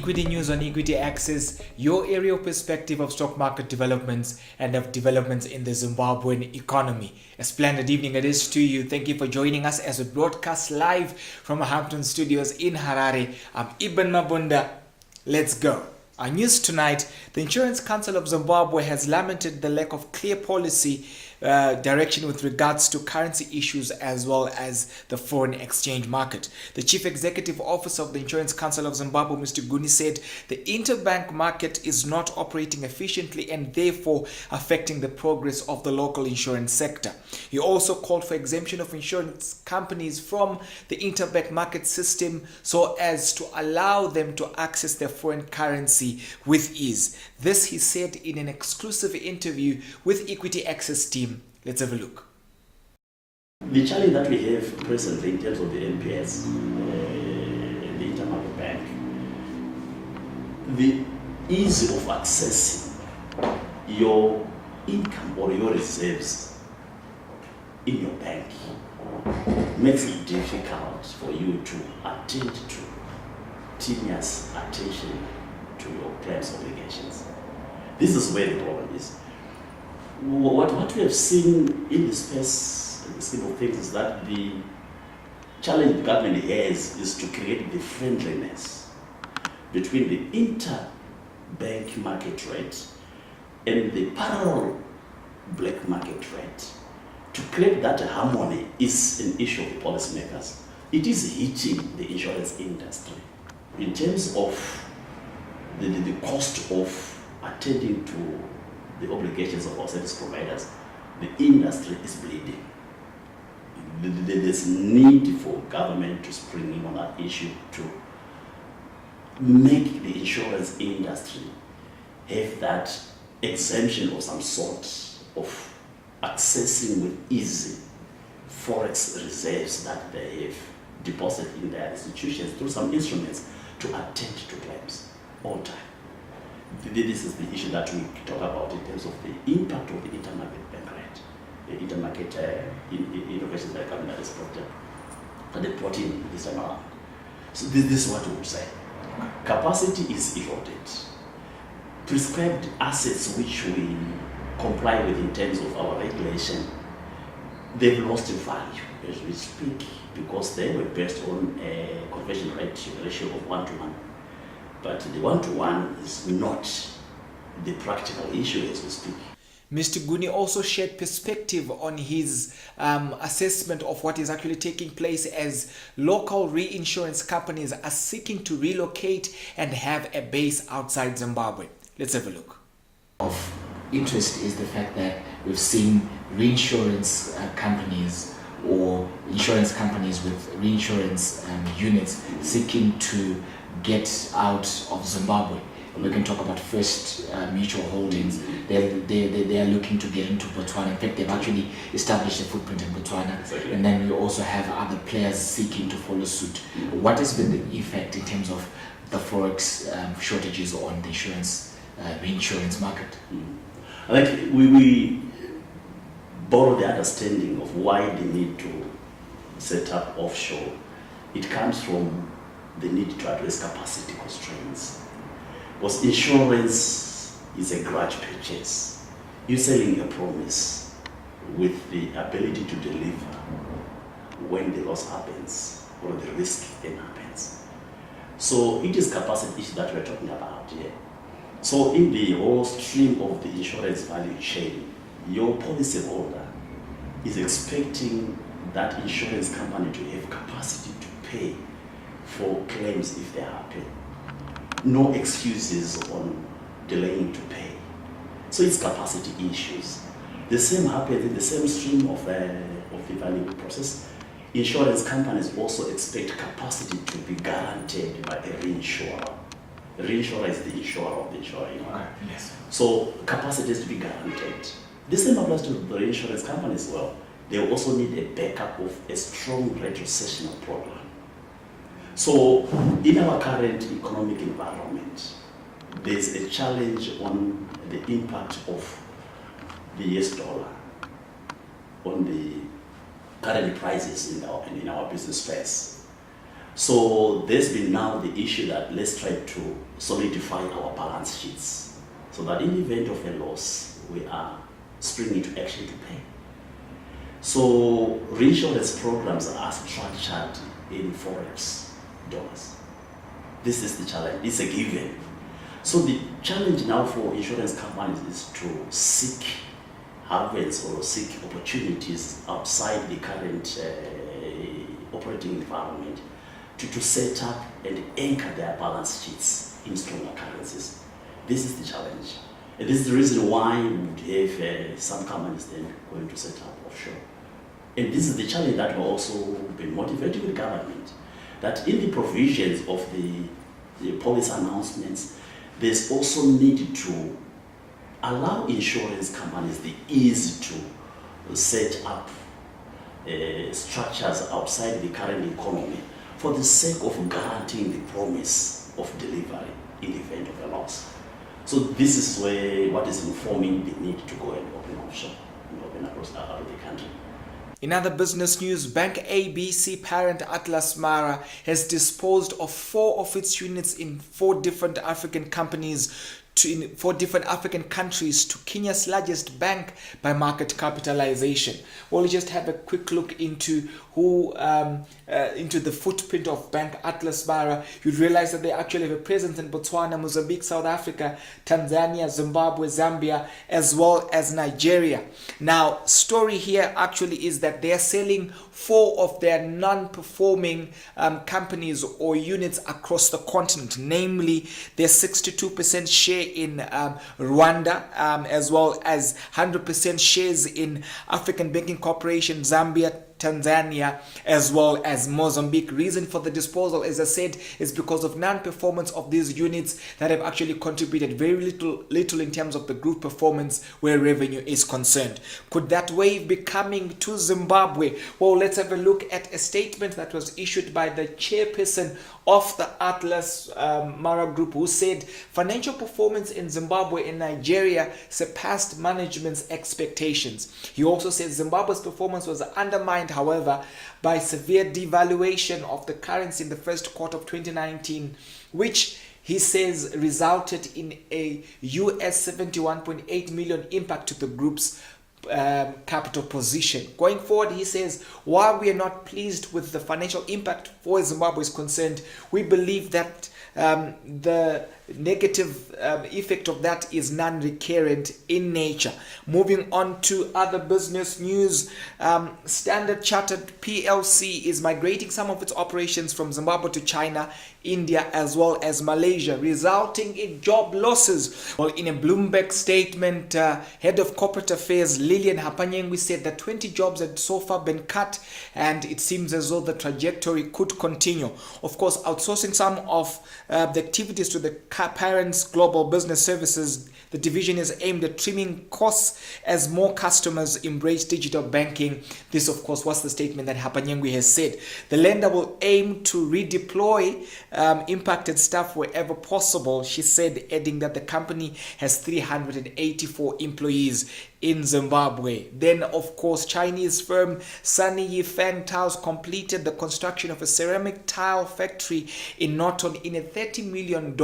Equity news on Equity Access, your area of perspective of stock market developments and of developments in the Zimbabwean economy. A splendid evening it is to you. Thank you for joining us as we broadcast live from our Hampton studios in Harare. I'm Ibn Mabunda. Let's go. Our news tonight, the Insurance Council of Zimbabwe has lamented the lack of clear policy direction with regards to currency issues as well as the foreign exchange market. The Chief Executive Officer of the Insurance Council of Zimbabwe, Mr. Guni, said the interbank market is not operating efficiently and therefore affecting the progress of the local insurance sector. He also called for exemption of insurance companies from the interbank market system so as to allow them to access their foreign currency with ease. This he said in an exclusive interview with Equity Access team. Let's have a look. The challenge that we have presently in terms of the NPS, the intermarket bank, the ease of accessing your income or your reserves in your bank makes it difficult for you to attend to tedious attention to your claims obligations. This is where the problem is. What we have seen in the space, in the scheme of things, is that the challenge the government has is to create the friendliness between the interbank market rate and the parallel black market rate. To create that harmony is an issue of the policymakers. It is hitting the insurance industry. In terms of the cost of attending to the obligations of our service providers, the industry is bleeding. There's need for government to spring in on that issue to make the insurance industry have that exemption of some sort of accessing with easy forex reserves that they have deposited in their institutions through some instruments to attend to claims all time. This is the issue that we talk about in terms of the impact of the intermarket bank rate, the intermarket innovations that come in this project, and they brought in this time around. So this is what we would say. Capacity is eroded. Prescribed assets which we comply with in terms of our regulation, they've lost in value as we speak because they were based on a conversion rate ratio of 1:1. But the 1:1 is not the practical issue as we speak. Mr. Guni also shared perspective on his assessment of what is actually taking place as local reinsurance companies are seeking to relocate and have a base outside Zimbabwe. Let's have a look. Of interest is the fact that we've seen reinsurance companies or insurance companies with reinsurance units seeking to get out of Zimbabwe. We can talk about First Mutual Holdings. They are looking to get into Botswana. In fact, they've actually established a footprint in Botswana. Exactly. And then we also have other players seeking to follow suit. What has been the effect in terms of the forex shortages on the reinsurance market? I think we borrow the understanding of why the need to set up offshore. It comes from the need to address capacity constraints. Because insurance is a grudge purchase. You're selling a promise with the ability to deliver when the loss happens or the risk then happens. So it is capacity issue that we're talking about here. So in the whole stream of the insurance value chain, your policyholder is expecting that insurance company to have capacity to pay for claims if they happen. No excuses on delaying to pay. So it's capacity issues. The same happens in the same stream of the value process. Insurance companies also expect capacity to be guaranteed by a reinsurer. The reinsurer is the insurer of the insurer. Yes. So capacity is to be guaranteed. The same applies to the reinsurance company as well. They also need a backup of a strong retrocessional program. So in our current economic environment, there's a challenge on the impact of the US dollar on the current prices in our business space. So there's been now the issue that let's try to solidify our balance sheets so that in the event of a loss, we are springing into action to pay. So reinsurance programs are structured in forex dollars. This is the challenge. It's a given. So the challenge now for insurance companies is to seek havens or seek opportunities outside the current operating environment to set up and anchor their balance sheets in stronger currencies. This is the challenge. And this is the reason why we would have some companies then going to set up offshore. And this is the challenge that will also be motivating the government, that in the provisions of the policy announcements, there's also need to allow insurance companies the ease to set up structures outside the current economy for the sake of guaranteeing the promise of delivery in the event of a loss. So this is where what is informing the need to go and open offshore and open across out of the country. In other business news, BancABC parent Atlas MarAa has disposed of 4 of its units in 4 different African countries to Kenya's largest bank by market capitalization. We'll just have a quick look into into the footprint of Bank Atlas MarAa. You'd realize that they actually have a presence in Botswana, Mozambique, South Africa, Tanzania, Zimbabwe, Zambia, as well as Nigeria. Now, story here actually is that they are selling 4 of their non-performing companies or units across the continent, namely their 62% share in Rwanda, as well as 100% shares in African Banking Corporation, Zambia, Tanzania, as well as Mozambique. Reason for the disposal, as I said, is because of non-performance of these units that have actually contributed very little in terms of the group performance where revenue is concerned. Could that wave be coming to Zimbabwe? Well, let's have a look at a statement that was issued by the chairperson of the Atlas MarAa Group, who said financial performance in Zimbabwe and Nigeria surpassed management's expectations. He also said Zimbabwe's performance was undermined, however, by severe devaluation of the currency in the first quarter of 2019, which he says resulted in a US 71.8 million impact to the group's capital position. Going forward, he says, while we are not pleased with the financial impact for Zimbabwe is concerned, we believe that the negative effect of that is non-recurrent in nature. Moving on to other business news, Standard Chartered PLC is migrating some of its operations from Zimbabwe to China, India, as well as Malaysia, resulting in job losses. Well, in a Bloomberg statement, head of corporate affairs Lillian Hapanyengwi said that 20 jobs had so far been cut, and it seems as though the trajectory could continue. Of course, outsourcing some of the activities to the parent's Global Business Services, the division is aimed at trimming costs as more customers embrace digital banking. This, of course, was the statement that Hapanyengwi has said. The lender will aim to redeploy impacted staff wherever possible, she said, adding that the company has 384 employees in Zimbabwe. Then, of course, Chinese firm Sunny Yifeng Tiles completed the construction of a ceramic tile factory in Norton in a $30 million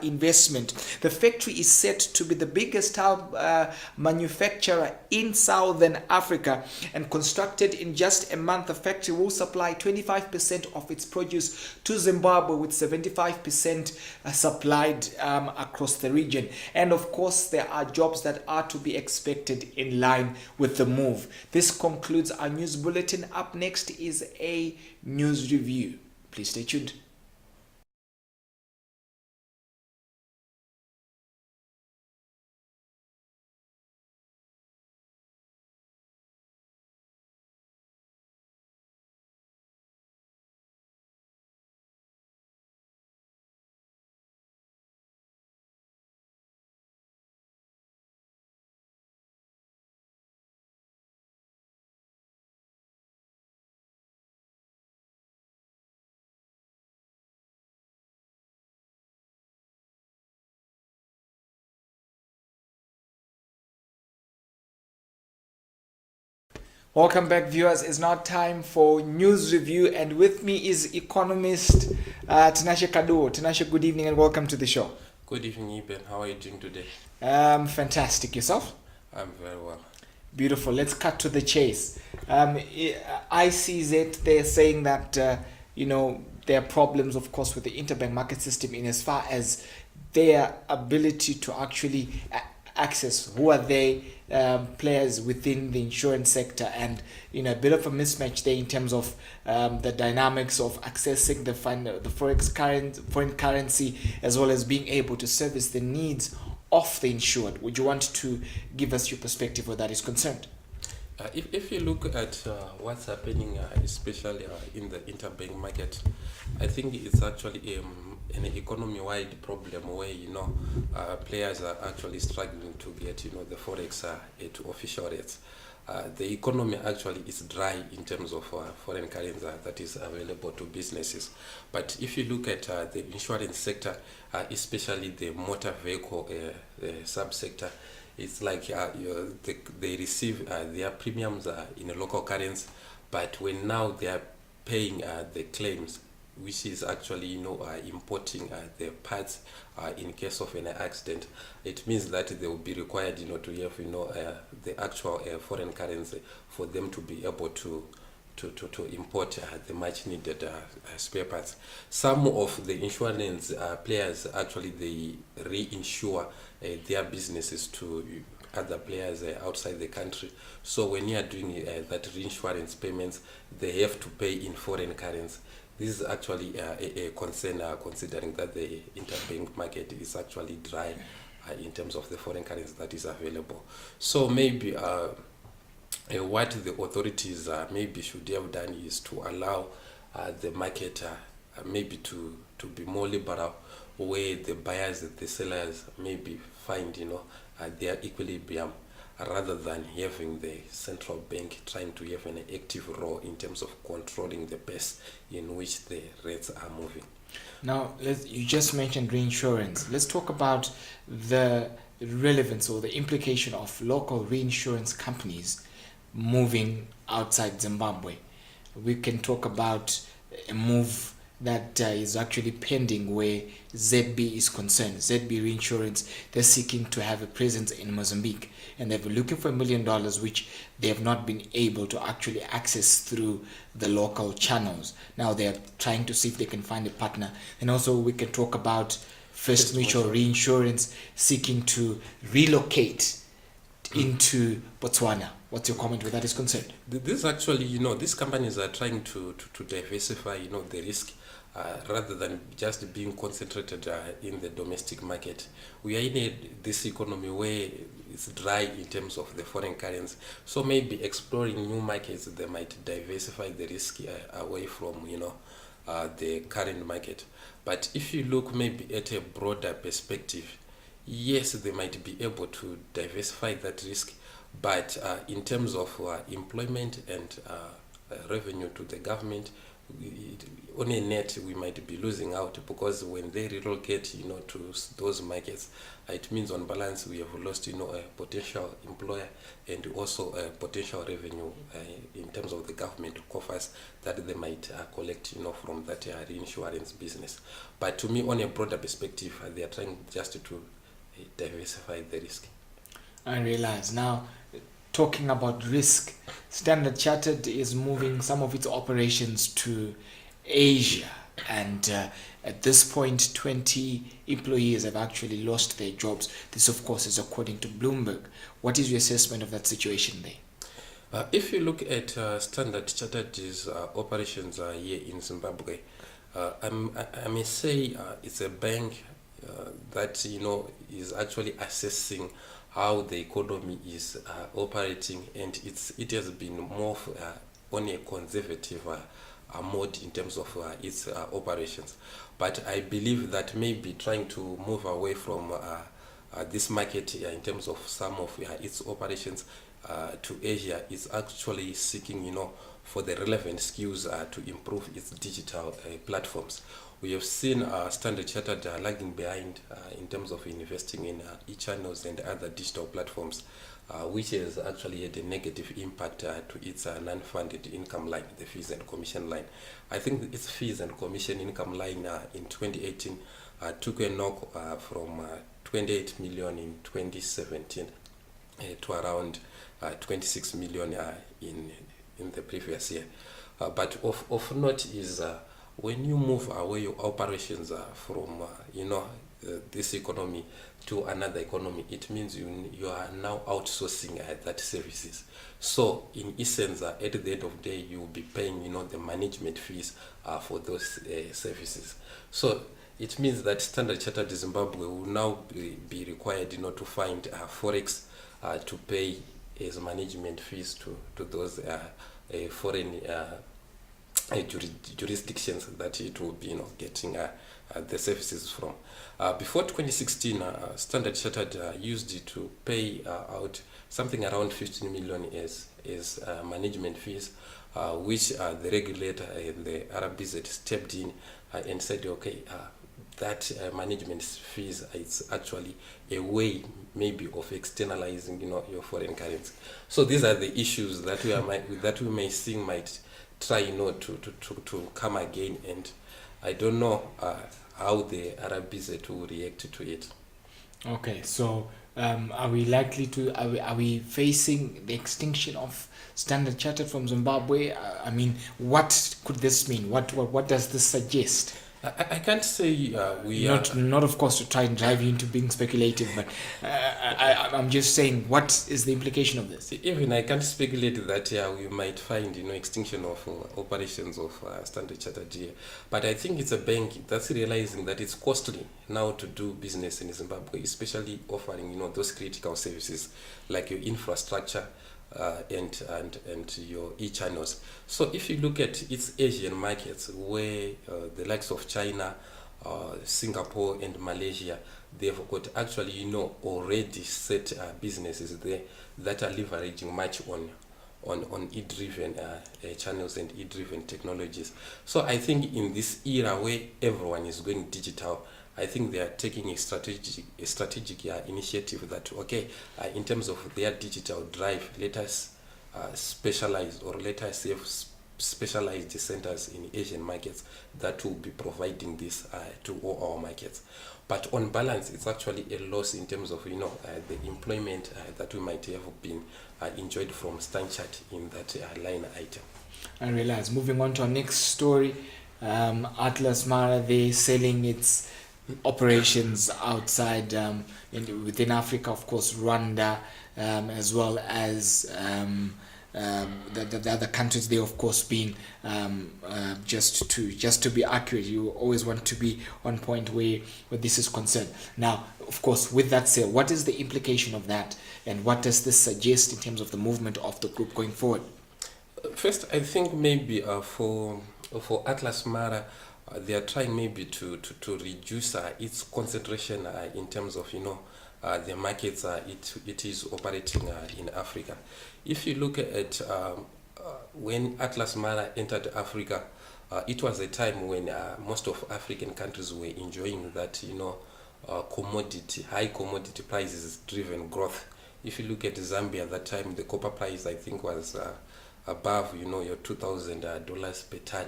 investment. The factory is set to be the biggest tile manufacturer in Southern Africa, and constructed in just a month. The factory will supply 25% of its produce to Zimbabwe, with 75% supplied across the region. And of course, there are jobs that are to be expected in line with the move. This concludes our news bulletin. Up next is a news review. Please stay tuned. Welcome back, viewers. It's now time for news review, and with me is economist Tinashe Kadu. Tinashe, good evening and welcome to the show. Good evening, Eben. How are you doing today? Fantastic. Yourself? I'm very well. Beautiful. Let's cut to the chase. ICZ, they're saying that there are problems, of course, with the interbank market system in as far as their ability to actually access who are they players within the insurance sector, and a bit of a mismatch there in terms of the dynamics of accessing the foreign currency, as well as being able to service the needs of the insured. Would you want to give us your perspective where that is concerned? If you look at what's happening, especially in the interbank market, I think it's actually an economy-wide problem where players are actually struggling to get the forex to official rates. The economy actually is dry in terms of foreign currency that is available to businesses. But if you look at the insurance sector, especially the motor vehicle subsector, it's like they receive their premiums in a local currency, but when now they are paying the claims, which is actually importing the parts in case of an accident, it means that they will be required to have the actual foreign currency for them to be able to import the much needed spare parts. Some of the insurance players actually they reinsure their businesses to other players outside the country. So when you are doing that reinsurance payments, they have to pay in foreign currency. This is actually a concern considering that the interbank market is actually dry in terms of the foreign currency that is available. So maybe what the authorities maybe should have done is to allow the market maybe to be more liberal, where the buyers and the sellers maybe find their equilibrium, rather than having the central bank trying to have an active role in terms of controlling the pace in which the rates are moving. Now, you just mentioned reinsurance. Let's talk about the relevance or the implication of local reinsurance companies moving outside Zimbabwe. We can talk about a move that is actually pending where ZB is concerned. ZB Reinsurance, they're seeking to have a presence in Mozambique, and they're looking for $1 million, which they have not been able to actually access through the local channels. Now they're trying to see if they can find a partner. And also we can talk about First Mutual Reinsurance seeking to relocate into Botswana. What's your comment where that is concerned? This actually, these companies are trying to diversify, the risk, rather than just being concentrated in the domestic market. We are in this economy where it's dry in terms of the foreign currency. So maybe exploring new markets, they might diversify the risk away from, the current market. But if you look maybe at a broader perspective, yes, they might be able to diversify that risk, but in terms of employment and revenue to the government, on a net we might be losing out, because when they relocate to those markets, it means on balance we have lost a potential employer and also a potential revenue in terms of the government coffers that they might collect from that reinsurance business. But to me, on a broader perspective, they are trying just to diversify the risk. I realize now, talking about risk, Standard Chartered is moving some of its operations to Asia, and at this point 20 employees have actually lost their jobs. This of course is according to Bloomberg. What is your assessment of that situation there? If you look at Standard Chartered's operations here in Zimbabwe, I may say it's a bank that is actually assessing how the economy is operating, and it has been more on a conservative mode in terms of its operations. But I believe that maybe trying to move away from this market in terms of some of its operations to Asia is actually seeking for the relevant skills to improve its digital platforms. We have seen Standard Chartered lagging behind in terms of investing in e-channels and other digital platforms which has actually had a negative impact to its non-funded income line, the fees and commission line. I think its fees and commission income line in 2018 took a knock from 28 million in 2017 to around 26 million in the previous year. But of note is when you move away your operations from this economy to another economy, it means you are now outsourcing that services. So in essence, at the end of the day, you will be paying the management fees for those services. So it means that Standard Chartered Zimbabwe will now be required to find forex to pay as management fees to those foreign jurisdictions that it will be getting the services from. Before 2016, Standard Chartered used it to pay out something around 15 million as management fees, which the regulator and the RBZ stepped in and said, okay, that management fees is actually a way maybe of externalizing your foreign currency. So these are the issues that we may think might try to come again, and I don't know how the RBZ will react to it. Okay, so are we likely to are we facing the extinction of Standard Chartered from Zimbabwe? I mean, what could this mean? What does this suggest? I can't say we not of course to try and drive you into being speculative, but I'm just saying, what is the implication of this? Even I can't speculate that we might find extinction of operations of Standard Chartered here, but I think it's a bank that's realizing that it's costly now to do business in Zimbabwe, especially offering those critical services like your infrastructure and your e-channels. So if you look at its Asian markets, where the likes of China, Singapore and Malaysia, they've got actually already set businesses there that are leveraging much on e-driven channels and e-driven technologies. So I think in this era where everyone is going digital, I think they are taking a strategic initiative that, okay, in terms of their digital drive, let us specialize, or let us have specialized centers in Asian markets that will be providing this to all our markets. But on balance, it's actually a loss in terms of the employment that we might have been enjoyed from Stanchart in that line item. I realize. Moving on to our next story, Atlas MarAa, they're selling its operations outside within Africa, of course, Rwanda, as well as the other countries there, of course, being just to be accurate. You always want to be on point where this is concerned. Now, of course, with that sale, what is the implication of that, and what does this suggest in terms of the movement of the group going forward? First, I think maybe for Atlas MarAa, they are trying maybe to reduce its concentration in terms of the markets it is operating in Africa. If you look at when Atlas MarAa entered Africa, it was a time when most of African countries were enjoying that high commodity prices driven growth. If you look at Zambia at that time, the copper price I think was above your $2,000 per ton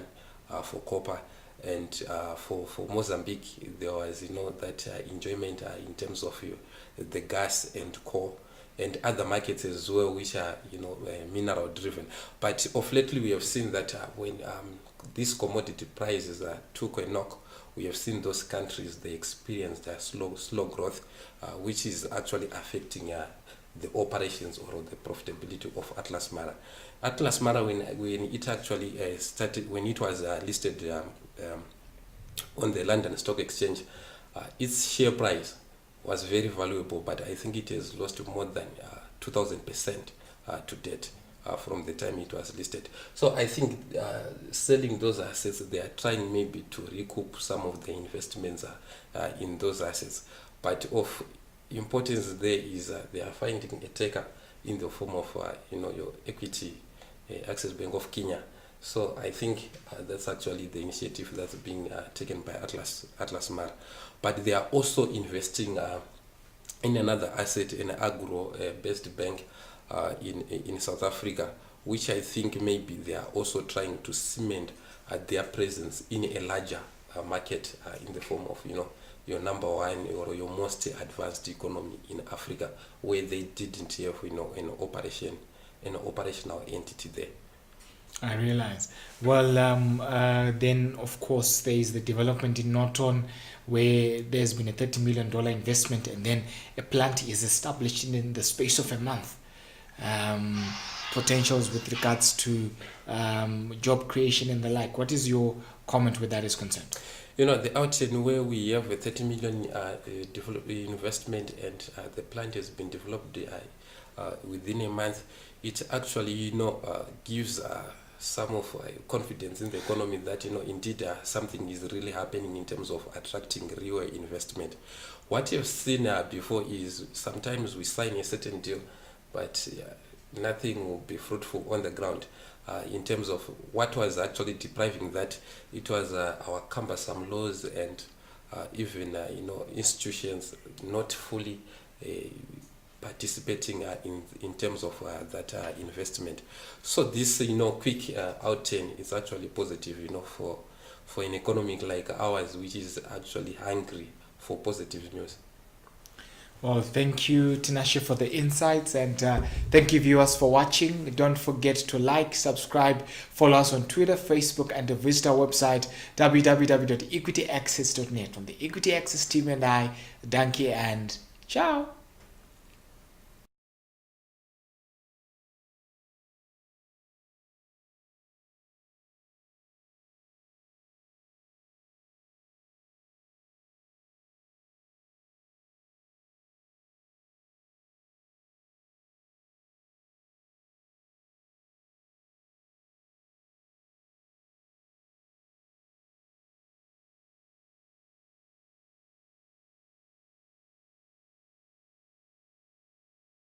for copper. And for Mozambique, there was that enjoyment in terms of the gas and coal and other markets as well, which are mineral driven. But of lately, we have seen that when these commodity prices took a knock, we have seen those countries, they experienced a slow growth, which is actually affecting the operations or the profitability of Atlas MarAa. Atlas MarAa, when it actually started, when it was listed on the London Stock Exchange, its share price was very valuable, but I think it has lost more than 2,000% to date from the time it was listed. So I think selling those assets, they are trying maybe to recoup some of the investments in those assets. But of importance there is they are finding a taker in the form of your equity, Access Bank of Kenya. So I think that's actually the initiative that's being taken by Atlas MarAa. But they are also investing in another asset, an agro-based bank in South Africa, which I think maybe they are also trying to cement their presence in a larger market in the form of, your number one or your most advanced economy in Africa, where they didn't have, an operational entity there. I realize. Well, then of course there is the development in Norton, where there's been a $30 million investment, and then a plant is established in the space of a month. Potentials with regards to job creation and the like. What is your comment where that is concerned? The outcome where we have a 30 million investment, and the plant has been developed within a month, it actually gives some of confidence in the economy that indeed something is really happening in terms of attracting real investment. What you've seen before is sometimes we sign a certain deal, but nothing will be fruitful on the ground. In terms of what was actually depriving that, it was our cumbersome laws and even institutions not fully participating in terms of that investment. So this quick outturn is actually positive for an economy like ours, which is actually hungry for positive news. Well, thank you, Tinashe, for the insights, and thank you, viewers, for watching. Don't forget to like, subscribe, follow us on Twitter, Facebook, and visit our website, www.equityaccess.net. From the Equity Access team and I, Danke, and ciao.